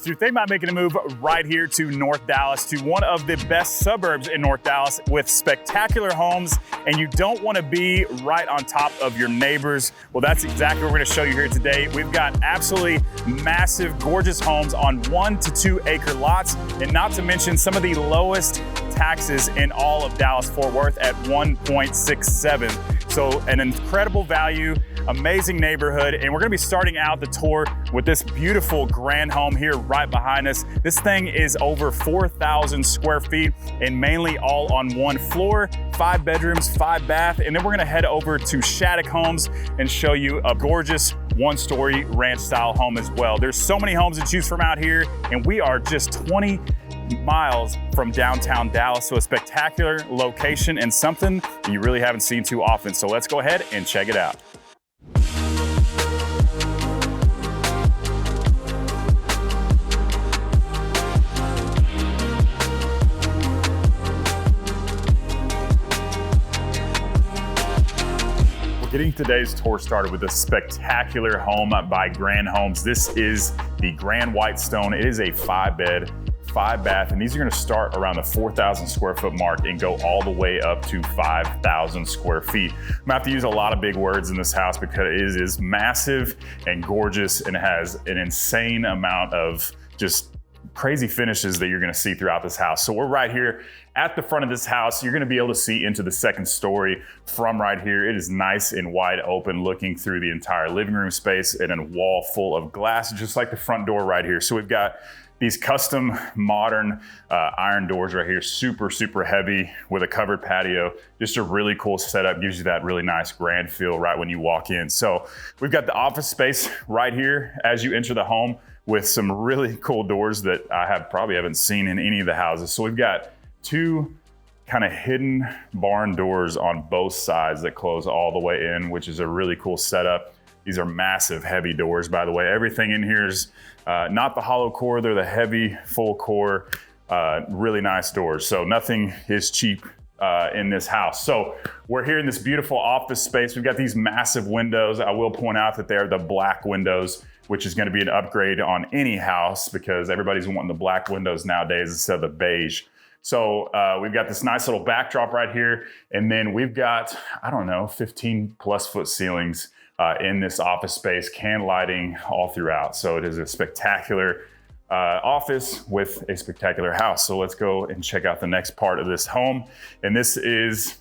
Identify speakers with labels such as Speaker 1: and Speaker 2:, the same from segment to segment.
Speaker 1: So you're thinking about making a move right here to North Dallas, to one of the best suburbs in North Dallas with spectacular homes, and you don't want to be right on top of your neighbors. Well, that's exactly what we're going to show you here today. We've got absolutely massive, gorgeous homes on 1 to 2 acre lots, and not to mention some of the lowest taxes in all of Dallas-Fort Worth at 1.67. So an incredible value, amazing neighborhood, and we're gonna be starting out the tour with this beautiful grand home here right behind us. This thing is over 4,000 square feet and mainly all on one floor, 5 bedrooms, 5 bath, and then we're gonna head over to Shaddock Homes and show you a gorgeous 1-story ranch style home as well. There's so many homes to choose from out here, and we are just 20 miles from downtown Dallas, so a spectacular location and something you really haven't seen too often. So let's go ahead and check it out. Getting today's tour started with a spectacular home by Grand Homes. This is the Grand Whitestone. It is a 5-bed, 5-bath, and these are gonna start around the 4,000 square foot mark and go all the way up to 5,000 square feet. I'm gonna have to use a lot of big words in this house because it is massive and gorgeous and has an insane amount of just crazy finishes that you're gonna see throughout this house. So we're right here at the front of this house. You're gonna be able to see into the second story from right here. It is nice and wide open, looking through the entire living room space and a wall full of glass, just like the front door right here. So we've got these custom modern iron doors right here, super, super heavy with a covered patio. Just a really cool setup, gives you that really nice grand feel right when you walk in. So we've got the office space right here as you enter the home with some really cool doors that I probably haven't seen in any of the houses. So we've got 2 kind of hidden barn doors on both sides that close all the way in, which is a really cool setup. These are massive, heavy doors, by the way. Everything in here is not the hollow core, they're the heavy, full core, really nice doors. So nothing is cheap in this house. So we're here in this beautiful office space. We've got these massive windows. I will point out that they're the black windows, which is gonna be an upgrade on any house because everybody's wanting the black windows nowadays instead of the beige. So we've got this nice little backdrop right here. And then we've got, I don't know, 15+ foot ceilings in this office space, can lighting all throughout. So it is a spectacular office with a spectacular house. So let's go and check out the next part of this home. And this is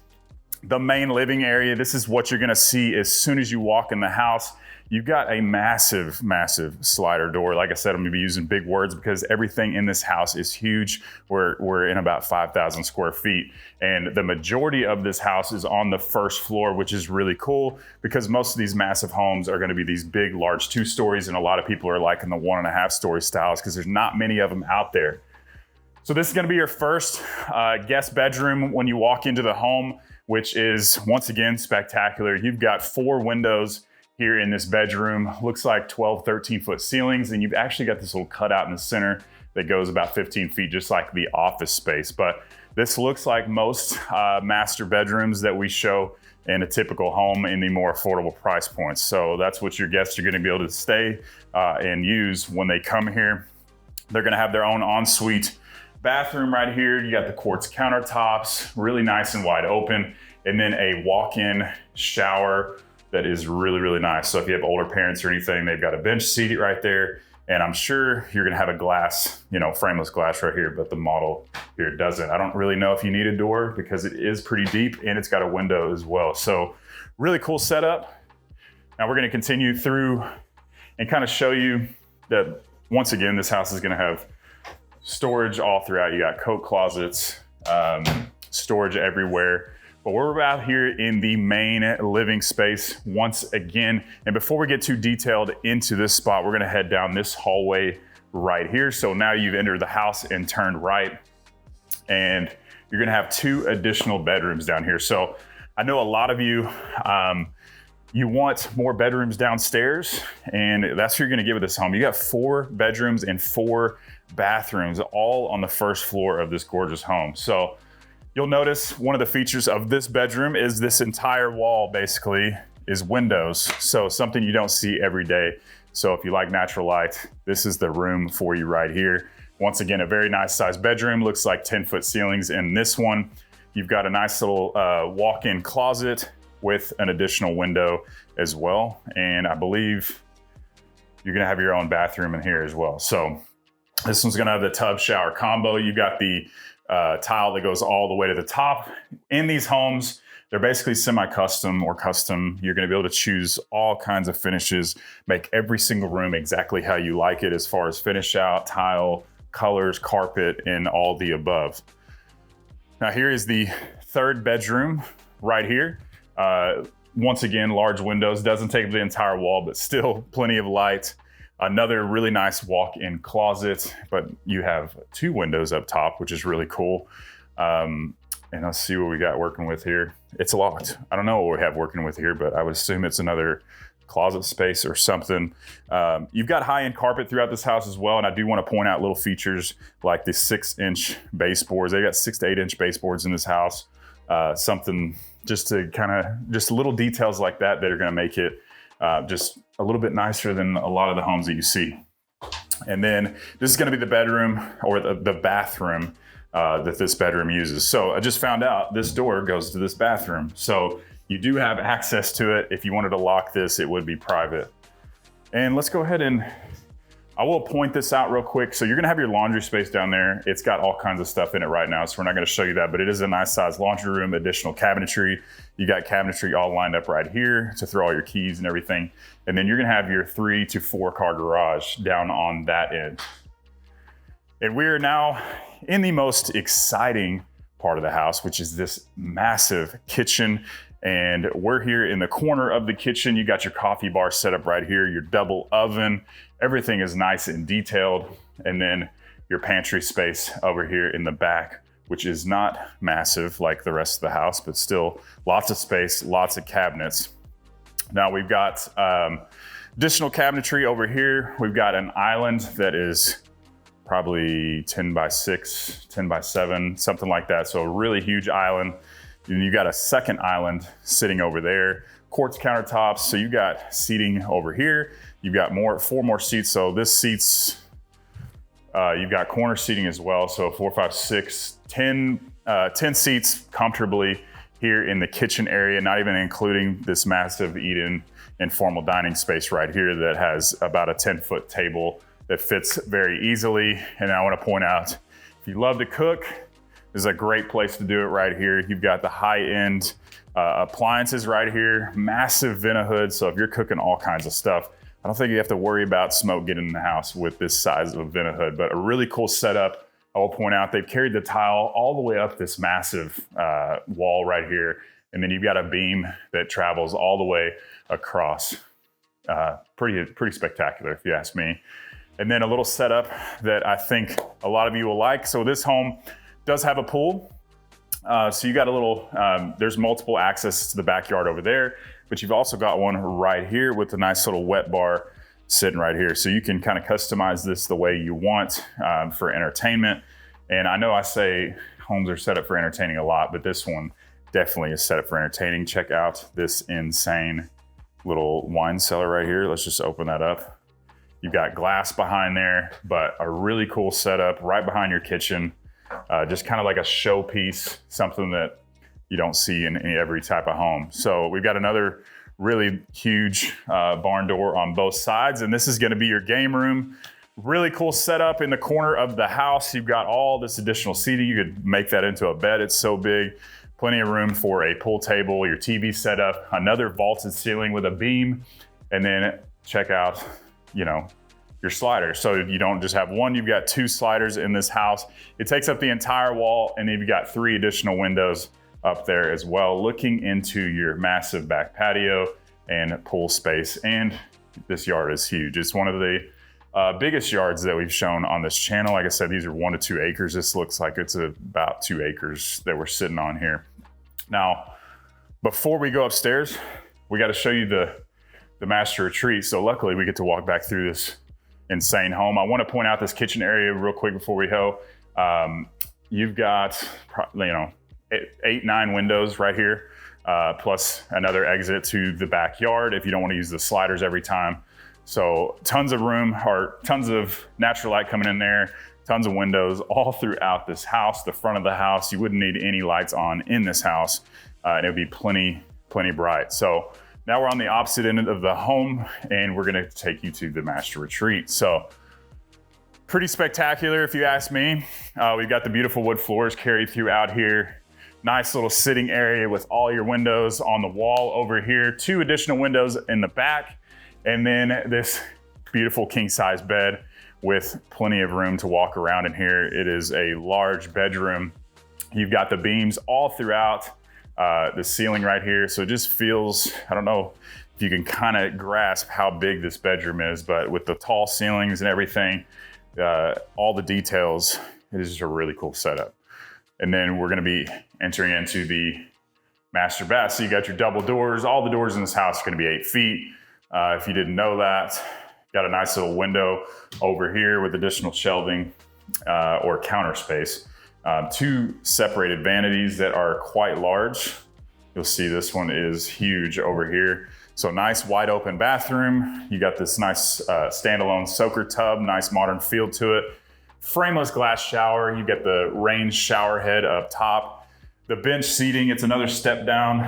Speaker 1: the main living area. This is what you're gonna see as soon as you walk in the house. You've got a massive, massive slider door. Like I said, I'm gonna be using big words because everything in this house is huge. We're in about 5,000 square feet. And the majority of this house is on the first floor, which is really cool because most of these massive homes are gonna be these big, large 2 stories. And a lot of people are liking the 1.5 story styles because there's not many of them out there. So this is gonna be your first guest bedroom when you walk into the home, which is once again spectacular. You've got 4 windows here in this bedroom. Looks like 12, 13 foot ceilings, and you've actually got this little cutout in the center that goes about 15 feet, just like the office space. But this looks like most master bedrooms that we show in a typical home in the more affordable price points. So that's what your guests are gonna be able to stay and use when they come here. They're gonna have their own ensuite bathroom right here. You got the quartz countertops, really nice and wide open, and then a walk-in shower that is really, really nice. So if you have older parents or anything, they've got a bench seat right there. And I'm sure you're gonna have a glass, frameless glass right here, but the model here doesn't. I don't really know if you need a door because it is pretty deep and it's got a window as well. So really cool setup. Now we're gonna continue through and kind of show you that once again, this house is gonna have storage all throughout. You got coat closets, storage everywhere. But we're out here in the main living space once again. And before we get too detailed into this spot, we're gonna head down this hallway right here. So now you've entered the house and turned right, and you're gonna have 2 additional bedrooms down here. So I know a lot of you, you want more bedrooms downstairs, and that's what you're gonna get with this home. You got 4 bedrooms and 4 bathrooms all on the first floor of this gorgeous home. So you'll notice one of the features of this bedroom is this entire wall basically is windows. So something you don't see every day. So if you like natural light, this is the room for you right here. Once again, a very nice sized bedroom. Looks like 10-foot ceilings in this one. You've got a nice little walk-in closet with an additional window as well. And I believe you're gonna have your own bathroom in here as well. So this one's gonna have the tub shower combo. You got the tile that goes all the way to the top. In these homes, they're basically semi-custom or custom. You're gonna be able to choose all kinds of finishes, make every single room exactly how you like it as far as finish out, tile, colors, carpet, and all the above. Now here is the third bedroom right here. Once again, large windows, doesn't take up the entire wall, but still plenty of light. Another really nice walk-in closet, but you have 2 windows up top, which is really cool. And let's see what we got working with here. It's locked. I don't know what we have working with here, but I would assume it's another closet space or something. You've got high-end carpet throughout this house as well, and I do want to point out little features like the 6-inch baseboards. They got 6 to 8-inch baseboards in this house. Something just to just little details like that are going to make it just a little bit nicer than a lot of the homes that you see. And then this is going to be the bedroom or the bathroom that this bedroom uses. So I just found out this door goes to this bathroom. So you do have access to it. If you wanted to lock this, it would be private. And let's go ahead and I will point this out real quick. So you're gonna have your laundry space down there. It's got all kinds of stuff in it right now, so we're not gonna show you that, but it is a nice size laundry room, additional cabinetry. You got cabinetry all lined up right here to throw all your keys and everything. And then you're gonna have your 3 to 4 car garage down on that end. And we are now in the most exciting part of the house, which is this massive kitchen. And we're here in the corner of the kitchen. You got your coffee bar set up right here, your double oven. Everything is nice and detailed. And then your pantry space over here in the back, which is not massive like the rest of the house, but still lots of space, lots of cabinets. Now we've got additional cabinetry over here. We've got an island that is probably 10 by 6, 10 by 7, something like that. So a really huge island. And you got a second island sitting over there, quartz countertops. So you got seating over here. You've got 4 more seats. So this seats, you've got corner seating as well. So 4, 5, 6, 10 seats comfortably here in the kitchen area, not even including this massive eat-in and formal dining space right here that has about a 10-foot table that fits very easily. And I want to point out, if you love to cook, this is a great place to do it right here. You've got the high-end appliances right here, massive vent hood. So if you're cooking all kinds of stuff, I don't think you have to worry about smoke getting in the house with this size of a vent hood, but a really cool setup. I will point out they've carried the tile all the way up this massive wall right here. And then you've got a beam that travels all the way across. Pretty spectacular if you ask me. And then a little setup that I think a lot of you will like. So this home does have a pool. So you got a little, there's multiple access to the backyard over there, but you've also got one right here with a nice little wet bar sitting right here. So you can kind of customize this the way you want for entertainment. And I know I say homes are set up for entertaining a lot, but this one definitely is set up for entertaining. Check out this insane little wine cellar right here. Let's just open that up. You've got glass behind there, but a really cool setup right behind your kitchen. Just kind of like a showpiece, something that you don't see in every type of home. So we've got another really huge barn door on both sides, and this is gonna be your game room. Really cool setup in the corner of the house. You've got all this additional seating. You could make that into a bed, it's so big. Plenty of room for a pool table, your TV setup, another vaulted ceiling with a beam, and then check out, your sliders. So you don't just have one, you've got 2 sliders in this house. It takes up the entire wall, and then you've got 3 additional windows up there as well, looking into your massive back patio and pool space. And this yard is huge. It's one of the biggest yards that we've shown on this channel. Like I said, these are 1 to 2 acres. This looks like it's about 2 acres that we're sitting on here. Now, before we go upstairs, we got to show you the master retreat. So luckily we get to walk back through this insane home. I want to point out this kitchen area real quick before we go. You've got 8, 9 windows right here, plus another exit to the backyard if you don't want to use the sliders every time. So tons of room, or tons of natural light coming in there, tons of windows all throughout this house. The front of the house, you wouldn't need any lights on in this house, and it would be plenty bright. So now we're on the opposite end of the home, and we're gonna take you to the master retreat. So pretty spectacular if you ask me. We've got the beautiful wood floors carried throughout here. Nice little sitting area with all your windows on the wall over here. 2 additional windows in the back. And then this beautiful king size bed with plenty of room to walk around in here. It is a large bedroom. You've got the beams all throughout the ceiling right here. So it just feels, I don't know if you can kind of grasp how big this bedroom is, but with the tall ceilings and everything, all the details, it is just a really cool setup. And then we're gonna be entering into the master bath. So you got your double doors. All the doors in this house are gonna be 8 feet. If you didn't know that, got a nice little window over here with additional shelving or counter space. 2 separated vanities that are quite large. You'll see this one is huge over here. So nice wide open bathroom. You got this nice standalone soaker tub, nice modern feel to it. Frameless glass shower. You get the range shower head up top. The bench seating, it's another step down,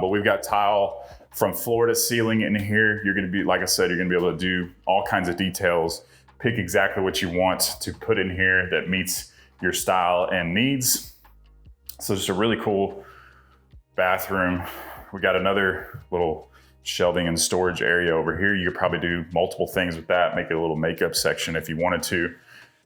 Speaker 1: but we've got tile from floor to ceiling in here. You're gonna be, like I said, you're gonna be able to do all kinds of details, pick exactly what you want to put in here that meets your style and needs. So just a really cool bathroom. We got another little shelving and storage area over here. You could probably do multiple things with that, make it a little makeup section if you wanted to.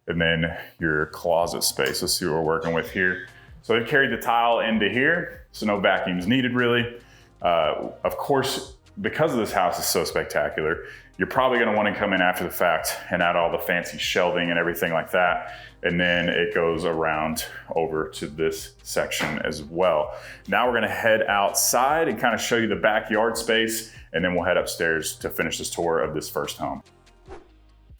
Speaker 1: And then your closet space. Let's see what we're working with here. So they've carried the tile into here, so no vacuums needed really. Of course, because of this house is so spectacular, you're probably gonna wanna come in after the fact and add all the fancy shelving and everything like that. And then it goes around over to this section as well. Now we're gonna head outside and kind of show you the backyard space, and then we'll head upstairs to finish this tour of this first home.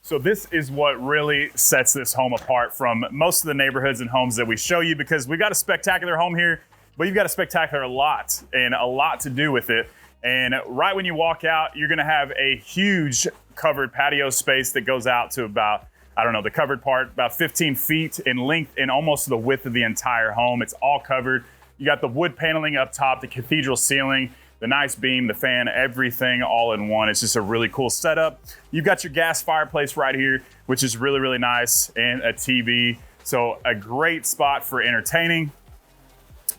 Speaker 1: So this is what really sets this home apart from most of the neighborhoods and homes that we show you, because we've got a spectacular home here, but you've got a spectacular lot and a lot to do with it. And right when you walk out, you're gonna have a huge covered patio space that goes out to about, I don't know, the covered part, about 15 feet in length and almost the width of the entire home. It's all covered. You got the wood paneling up top, the cathedral ceiling, the nice beam, the fan, everything all in one. It's just a really cool setup. You've got your gas fireplace right here, which is really, really nice, and a TV. So a great spot for entertaining.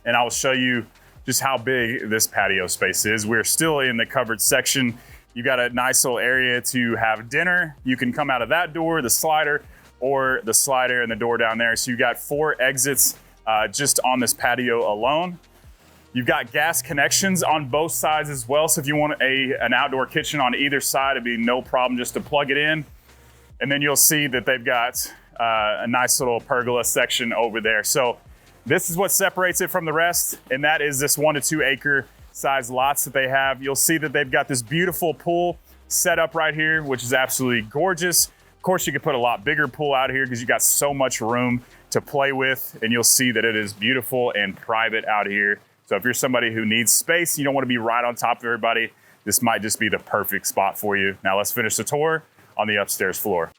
Speaker 1: And I will show you just how big this patio space is. We're still in the covered section. You got a nice little area to have dinner. You can come out of that door, the slider, or the slider and the door down there. So you got 4 exits just on this patio alone. You've got gas connections on both sides as well. So if you want an outdoor kitchen on either side, it'd be no problem just to plug it in. And then you'll see that they've got a nice little pergola section over there. So this is what separates it from the rest, and that is this 1 to 2 acre size lots that they have. You'll see that they've got this beautiful pool set up right here, which is absolutely gorgeous. Of course, you could put a lot bigger pool out here because you got so much room to play with, and you'll see that it is beautiful and private out here. So if you're somebody who needs space, you don't want to be right on top of everybody, this might just be the perfect spot for you. Now let's finish the tour on the upstairs floor.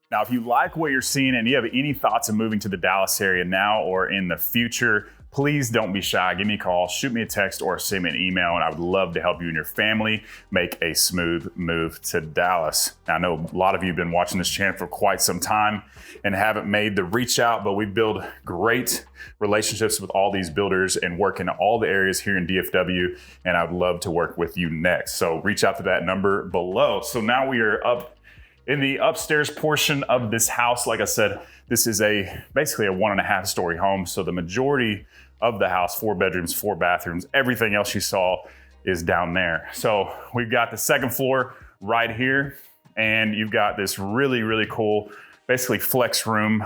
Speaker 1: Now, if you like what you're seeing and you have any thoughts of moving to the Dallas area now or in the future, please don't be shy. Give me a call, shoot me a text, or send me an email, and I would love to help you and your family make a smooth move to Dallas. Now, I know a lot of you have been watching this channel for quite some time and haven't made the reach out, but we build great relationships with all these builders and work in all the areas here in DFW, and I'd love to work with you next. So reach out to that number below. So now we are up in the upstairs portion of this house. Like I said, this is basically a 1.5 story home. So the majority of the house, 4 bedrooms, 4 bathrooms, everything else you saw is down there. So we've got the second floor right here, and you've got this really, really cool, basically flex room,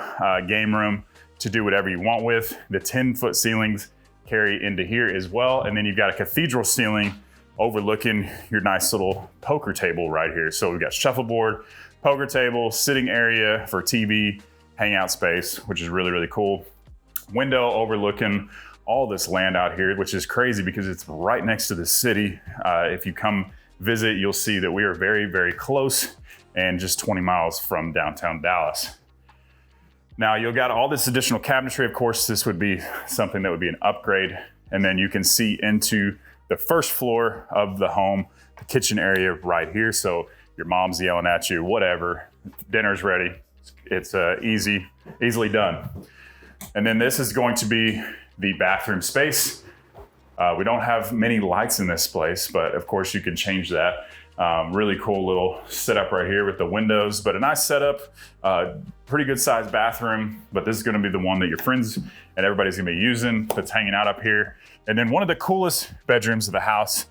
Speaker 1: game room to do whatever you want with. The 10-foot ceilings carry into here as well. And then you've got a cathedral ceiling overlooking your nice little poker table right here. So we've got shuffleboard, poker table, sitting area for TV, hangout space, which is really, really cool. Window overlooking all this land out here, which is crazy because it's right next to the city. If you come visit, you'll see that we are very, very close and just 20 miles from downtown Dallas. Now you'll got all this additional cabinetry. Of course, this would be something that would be an upgrade. And then you can see into the first floor of the home, the kitchen area right here. So your mom's yelling at you, whatever, dinner's ready. It's easily done. And then this is going to be the bathroom space. We don't have many lights in this place, but of course you can change that. Really cool little setup right here with the windows, but a nice setup, pretty good sized bathroom, but this is gonna be the one that your friends and everybody's gonna be using that's hanging out up here. And then one of the coolest bedrooms of the house,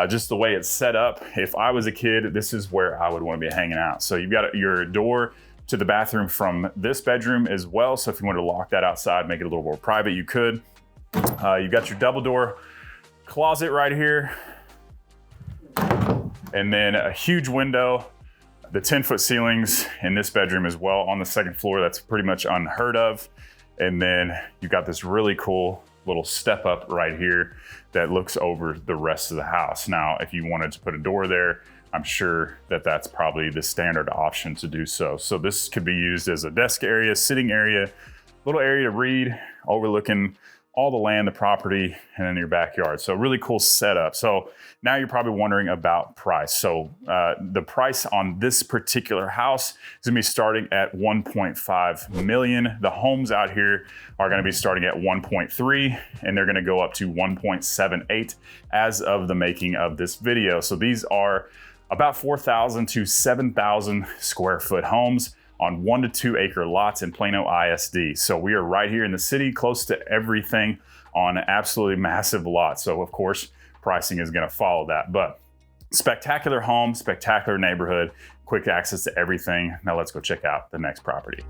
Speaker 1: just the way it's set up. If I was a kid, this is where I would wanna be hanging out. So you've got your door to the bathroom from this bedroom as well. So if you wanted to lock that outside, make it a little more private, you could. You've got your double door closet right here. And then a huge window, the 10-foot ceilings in this bedroom as well on the second floor. That's pretty much unheard of. And then you've got this really cool little step up right here that looks over the rest of the house. Now, if you wanted to put a door there, I'm sure that that's probably the standard option to do so. So this could be used as a desk area, sitting area, little area to read, overlooking all the land, the property, and then your backyard. So really cool setup. So now you're probably wondering about price. So the price on this particular house is gonna be starting at 1.5 million. The homes out here are gonna be starting at 1.3, and they're gonna go up to 1.78 as of the making of this video. So these are about 4,000 to 7,000 square foot homes on 1 to 2 acre lots in Plano ISD. So we are right here in the city, close to everything on absolutely massive lots. So of course, pricing is gonna follow that, but spectacular home, spectacular neighborhood, quick access to everything. Now let's go check out the next property.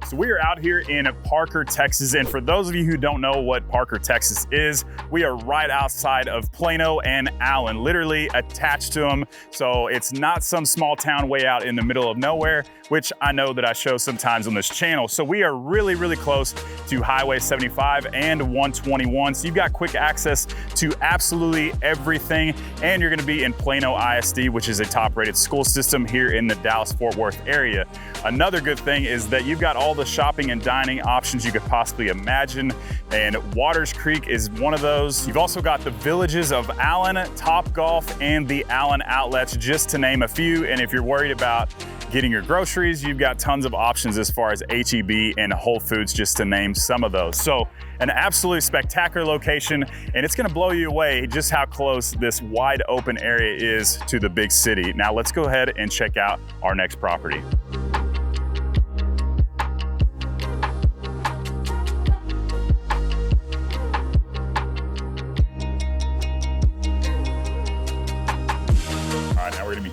Speaker 1: So we are out here in Parker, Texas. And for those of you who don't know what Parker, Texas is, we are right outside of Plano and Allen, literally attached to them. So it's not some small town way out in the middle of nowhere, which I know that I show sometimes on this channel. So we are really, really close to Highway 75 and 121. So you've got quick access to absolutely everything. And you're gonna be in Plano ISD, which is a top rated school system here in the Dallas-Fort Worth area. Another good thing is that you've got all the shopping and dining options you could possibly imagine, and Waters Creek is one of those. You've also got the villages of Allen, Topgolf, and the Allen Outlets, just to name a few. And if you're worried about getting your groceries, you've got tons of options as far as HEB and Whole Foods, just to name some of those. So an absolutely spectacular location, and it's gonna blow you away just how close this wide open area is to the big city. Now let's go ahead and check out our next property.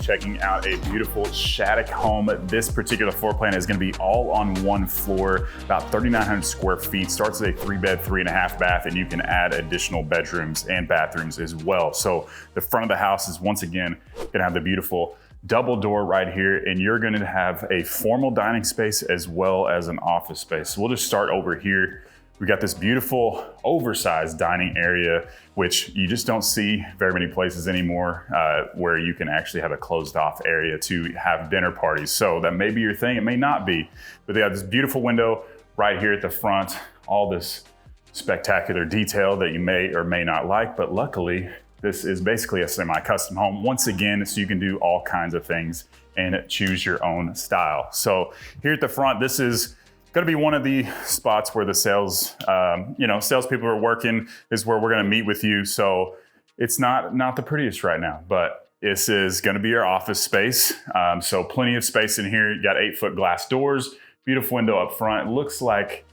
Speaker 1: Checking out a beautiful Shaddock home. This particular floor plan is going to be all on one floor, about 3,900 square feet. Starts at a 3-bed, 3.5 bath, and you can add additional bedrooms and bathrooms as well. So the front of the house is once again going to have the beautiful double door right here, and you're going to have a formal dining space as well as an office space. So we'll just start over here. We got this beautiful oversized dining area, which you just don't see very many places anymore, where you can actually have a closed off area to have dinner parties. So that may be your thing, it may not be, but they have this beautiful window right here at the front, all this spectacular detail that you may or may not like, but luckily this is basically a semi-custom home once again, so you can do all kinds of things and choose your own style. So here at the front, this is going to be one of the spots where the salespeople are working, is where we're going to meet with you. So it's not the prettiest right now, but this is going to be your office space. So plenty of space in here. You got 8-foot glass doors, beautiful window up front. It looks like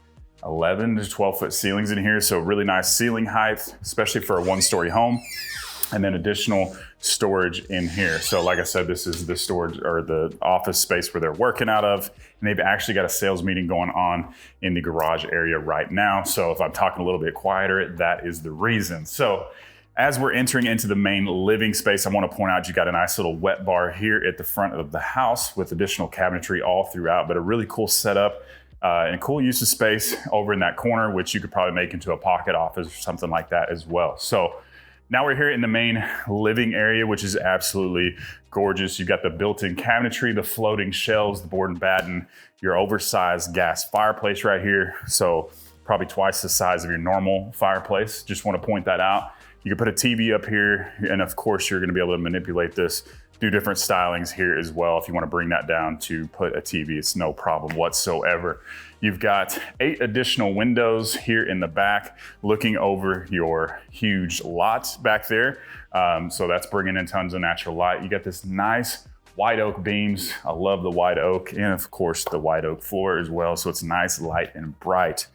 Speaker 1: 11 to 12-foot ceilings in here. So really nice ceiling height, especially for a 1-story home. And then additional storage in here. So like I said, this is the storage or the office space where they're working out of. And they've actually got a sales meeting going on in the garage area right now. So if I'm talking a little bit quieter, that is the reason. So as we're entering into the main living space, I want to point out you got a nice little wet bar here at the front of the house with additional cabinetry all throughout, but a really cool setup and a cool use of space over in that corner, which you could probably make into a pocket office or something like that as well. So Now we're here in the main living area, which is absolutely gorgeous. You've got the built-in cabinetry, the floating shelves, the board and batten, your oversized gas fireplace right here. So probably twice the size of your normal fireplace. Just want to point that out. You can put a TV up here, and of course you're going to be able to manipulate this, do different stylings here as well. If you want to bring that down to put a TV, it's no problem whatsoever. You've got 8 additional windows here in the back, looking over your huge lot back there. So that's bringing in tons of natural light. You got this nice white oak beams. I love the white oak, and of course the white oak floor as well. So it's nice, light, and bright.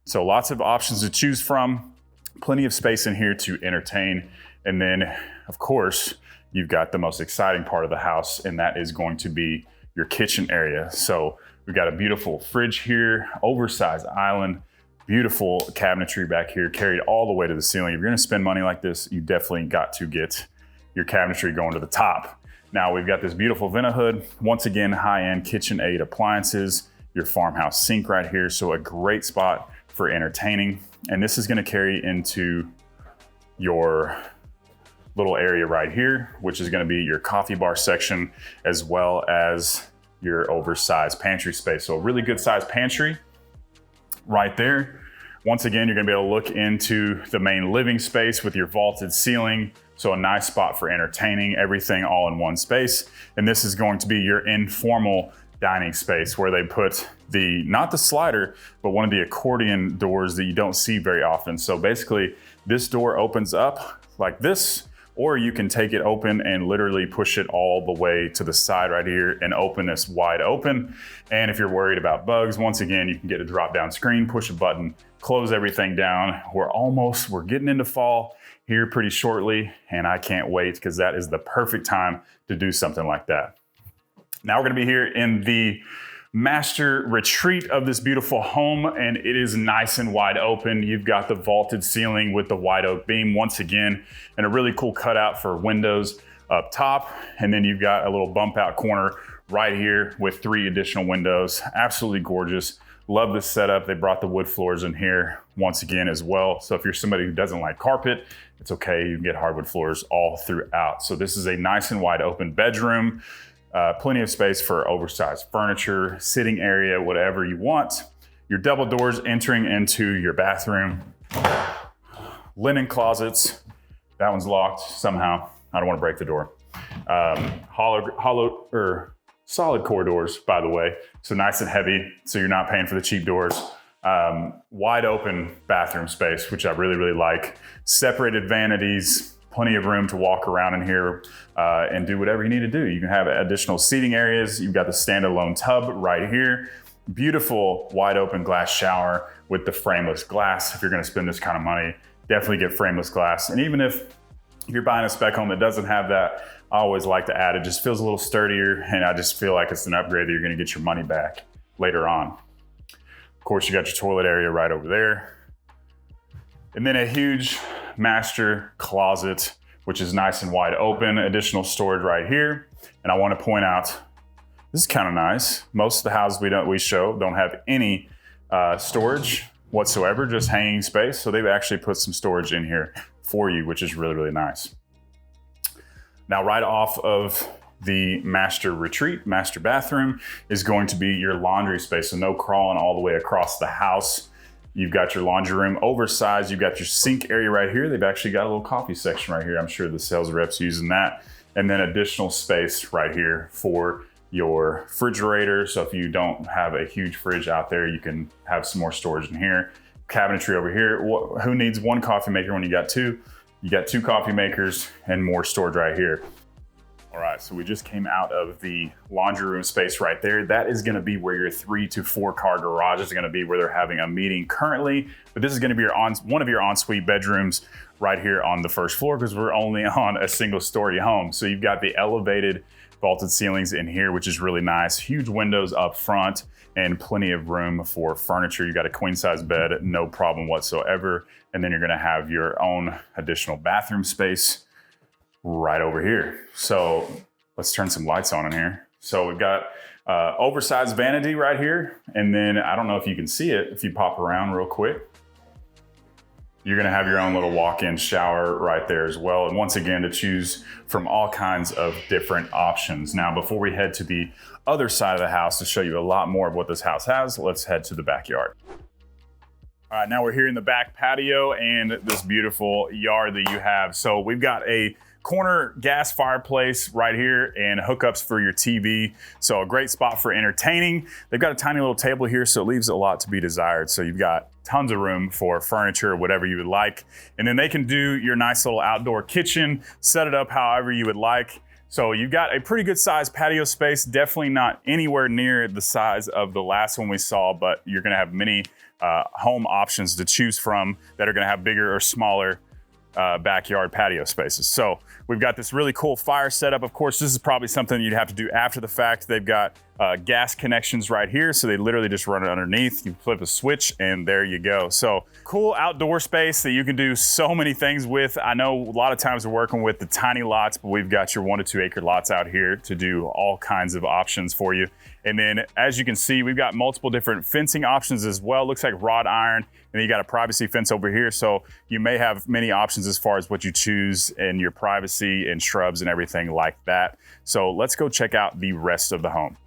Speaker 1: So lots of options to choose from. Plenty of space in here to entertain. And then, of course, you've got the most exciting part of the house, and that is going to be your kitchen area. So we've got a beautiful fridge here, oversized island, beautiful cabinetry back here, carried all the way to the ceiling. If you're gonna spend money like this, you definitely got to get your cabinetry going to the top. Now we've got this beautiful vent hood. Once again, high-end KitchenAid appliances, your farmhouse sink right here. So a great spot for entertaining. And this is gonna carry into your little area right here, which is gonna be your coffee bar section, as well as your oversized pantry space. So a really good sized pantry right there. Once again, you're gonna be able to look into the main living space with your vaulted ceiling. So a nice spot for entertaining, everything all in one space. And this is going to be your informal dining space where they put not the slider, but one of the accordion doors that you don't see very often. So basically this door opens up like this, or you can take it open and literally push it all the way to the side right here and open this wide open. And if you're worried about bugs, once again, you can get a drop down screen, push a button, close everything down. We're getting into fall here pretty shortly, and I can't wait because that is the perfect time to do something like that. Now we're gonna be here in the master retreat of this beautiful home, and it is nice and wide open. You've got the vaulted ceiling with the white oak beam once again, and a really cool cutout for windows up top. And then you've got a little bump out corner right here with 3 additional windows. Absolutely gorgeous. Love this setup. They brought the wood floors in here once again as well. So if you're somebody who doesn't like carpet, it's okay. You can get hardwood floors all throughout. So this is a nice and wide open bedroom. Plenty of space for oversized furniture, sitting area, whatever you want. Your double doors entering into your bathroom. Linen closets. That one's locked somehow. I don't want to break the door. Solid core doors, by the way. So nice and heavy, so you're not paying for the cheap doors. Wide open bathroom space, which I really, really like. Separated vanities. Plenty of room to walk around in here and do whatever you need to do. You can have additional seating areas. You've got the standalone tub right here. Beautiful wide open glass shower with the frameless glass. If you're gonna spend this kind of money, definitely get frameless glass. And even if you're buying a spec home that doesn't have that, I always like to add it. Just feels a little sturdier, and I just feel like it's an upgrade that you're gonna get your money back later on. Of course, you got your toilet area right over there. And then a huge master closet, which is nice and wide open. Additional storage right here. And I want to point out, this is kind of nice. Most of the houses we show don't have any storage whatsoever, just hanging space. So they've actually put some storage in here for you, which is really, really nice. Now, right off of the master retreat, master bathroom, is going to be your laundry space. So no crawling all the way across the house. You've got your laundry room oversized. You've got your sink area right here. They've actually got a little coffee section right here. I'm sure the sales rep's using that. And then additional space right here for your refrigerator. So if you don't have a huge fridge out there, you can have some more storage in here. Cabinetry over here. Who needs 1 coffee maker when you got 2? You got 2 coffee makers and more storage right here. All right, so we just came out of the laundry room space right there. That is gonna be where your 3 to 4 car garage is gonna be, where they're having a meeting currently. But this is gonna be one of your ensuite bedrooms right here on the first floor, because we're only on a single story home. So you've got the elevated vaulted ceilings in here, which is really nice. Huge windows up front and plenty of room for furniture. You got a queen size bed, no problem whatsoever. And then you're gonna have your own additional bathroom space right over here. So let's turn some lights on in here. So we've got oversized vanity right here. And then I don't know if you can see it, if you pop around real quick. You're gonna have your own little walk-in shower right there as well. And once again, to choose from all kinds of different options. Now, before we head to the other side of the house to show you a lot more of what this house has, let's head to the backyard. All right, now we're here in the back patio and this beautiful yard that you have. So we've got a corner gas fireplace right here and hookups for your TV. So a great spot for entertaining. They've got a tiny little table here, so it leaves a lot to be desired. So you've got tons of room for furniture, whatever you would like. And then they can do your nice little outdoor kitchen, set it up however you would like. So you've got a pretty good sized patio space, definitely not anywhere near the size of the last one we saw, but you're gonna have many home options to choose from that are gonna have bigger or smaller backyard patio spaces. So we've got this really cool fire setup. Of course, this is probably something you'd have to do after the fact. They've got gas connections right here, so they literally just run it underneath. You flip a switch and there you go. So cool outdoor space that you can do so many things with. I know a lot of times we're working with the tiny lots, but we've got your 1 to 2 acre lots out here to do all kinds of options for you. And then as you can see, we've got multiple different fencing options as well. Looks like wrought iron. And then you got a privacy fence over here. So you may have many options as far as what you choose in your privacy and shrubs and everything like that. So let's go check out the rest of the home.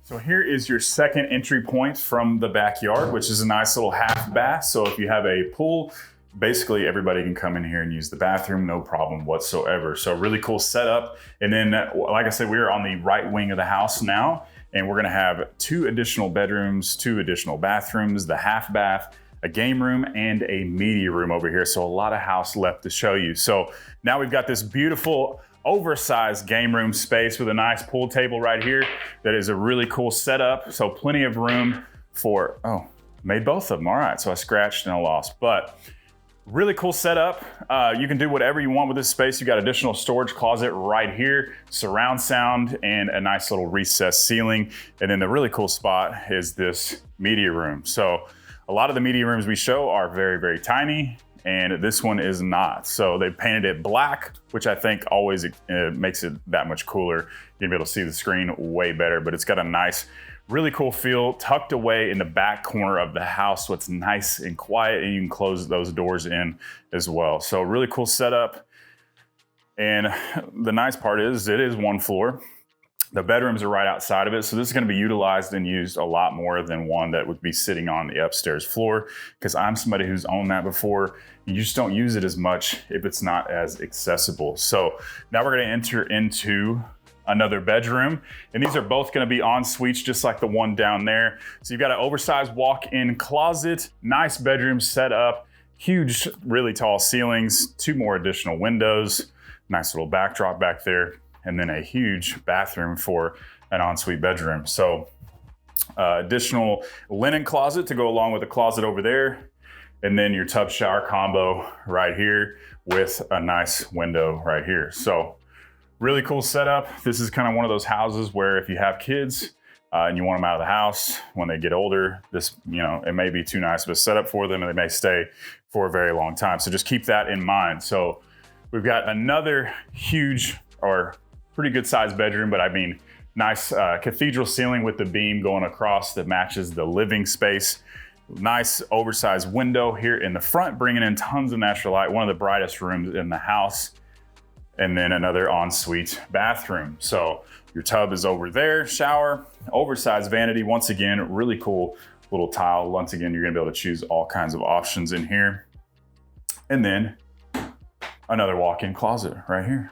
Speaker 1: So here is your second entry point from the backyard, which is a nice little half bath. So if you have a pool, basically everybody can come in here and use the bathroom, no problem whatsoever. So really cool setup. And then, like I said, we are on the right wing of the house now, and we're gonna have 2 additional bedrooms, 2 additional bathrooms, the half bath, a game room, and a media room over here. So a lot of house left to show you. So now we've got this beautiful oversized game room space with a nice pool table right here. That is a really cool setup. So plenty of room for, oh, made both of them. All right, so I scratched and I lost, but really cool setup. You can do whatever you want with this space. You got additional storage closet right here, surround sound, and a nice little recessed ceiling. And then the really cool spot is this media room. So a lot of the media rooms we show are very, very tiny, and this one is not. So they painted it black, which I think always makes it that much cooler. You're gonna be able to see the screen way better, but it's got a nice, really cool feel tucked away in the back corner of the house. So it's nice and quiet, and you can close those doors in as well. So really cool setup. And the nice part is it is 1 floor. The bedrooms are right outside of it. So this is gonna be utilized and used a lot more than one that would be sitting on the upstairs floor, because I'm somebody who's owned that before. You just don't use it as much if it's not as accessible. So now we're gonna enter into another bedroom, and these are both gonna be en suites just like the one down there. So you've got an oversized walk-in closet, nice bedroom set up, huge, really tall ceilings, 2 more additional windows, nice little backdrop back there, and then a huge bathroom for an ensuite bedroom. So additional linen closet to go along with the closet over there, and then your tub shower combo right here with a nice window right here. So really cool setup. This is kind of one of those houses where if you have kids and you want them out of the house when they get older, this, it may be too nice of a setup for them, and they may stay for a very long time. So just keep that in mind. So we've got another huge, or pretty good sized bedroom, but I mean, nice cathedral ceiling with the beam going across that matches the living space. Nice oversized window here in the front, bringing in tons of natural light. One of the brightest rooms in the house. And then another ensuite bathroom. So your tub is over there, shower, oversized vanity. Once again, really cool little tile. Once again, you're gonna be able to choose all kinds of options in here. And then another walk-in closet right here.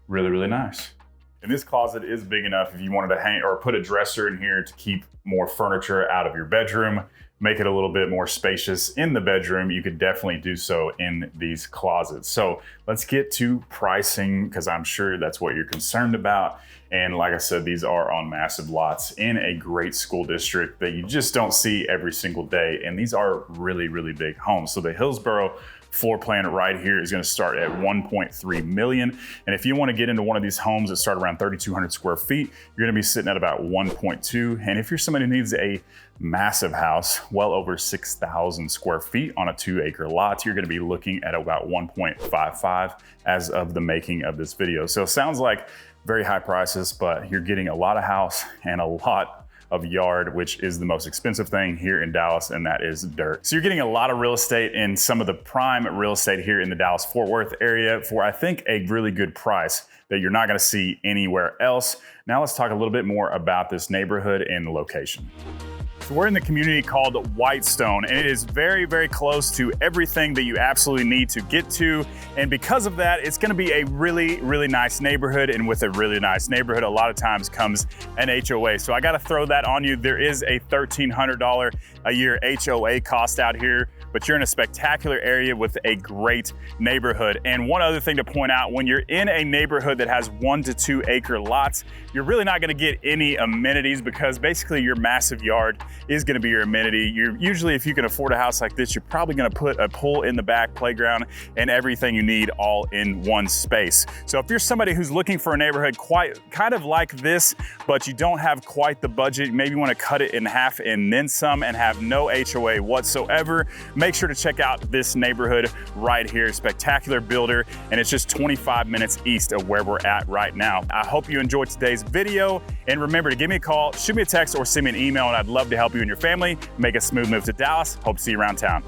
Speaker 1: Really, really nice. And this closet is big enough if you wanted to hang or put a dresser in here to keep more furniture out of your bedroom, make it a little bit more spacious in the bedroom. You could definitely do so in these closets. So let's get to pricing, because I'm sure that's what you're concerned about. And like I said, these are on massive lots in a great school district that you just don't see every single day. And these are really, really big homes. So the Hillsboro floor plan right here is going to start at 1.3 million. And if you want to get into one of these homes that start around 3,200 square feet, you're going to be sitting at about 1.2. And if you're somebody who needs a massive house, well over 6,000 square feet on a 2-acre lot, you're going to be looking at about 1.55 as of the making of this video. So it sounds like very high prices, but you're getting a lot of house and a lot of yard, which is the most expensive thing here in Dallas, and that is dirt. So you're getting a lot of real estate in some of the prime real estate here in the Dallas-Fort Worth area for, I think, a really good price that you're not gonna see anywhere else. Now let's talk a little bit more about this neighborhood and the location. So we're in the community called Whitestone, and it is very, very close to everything that you absolutely need to get to. And because of that, it's gonna be a really, really nice neighborhood. And with a really nice neighborhood, a lot of times comes an HOA. So I gotta throw that on you. There is a $1,300 a year HOA cost out here, but you're in a spectacular area with a great neighborhood. And one other thing to point out, when you're in a neighborhood that has 1 to 2 acre lots, you're really not gonna get any amenities because basically your massive yard is gonna be your amenity. You're usually, if you can afford a house like this, you're probably gonna put a pool in the back, playground, and everything you need all in one space. So if you're somebody who's looking for a neighborhood kind of like this, but you don't have quite the budget, maybe you wanna cut it in half and then some and have no HOA whatsoever, make sure to check out this neighborhood right here. Spectacular builder, and it's just 25 minutes east of where we're at right now. I hope you enjoyed today's video, and remember to give me a call, shoot me a text, or send me an email, and I'd love to help you and your family make a smooth move to Dallas. Hope to see you around town.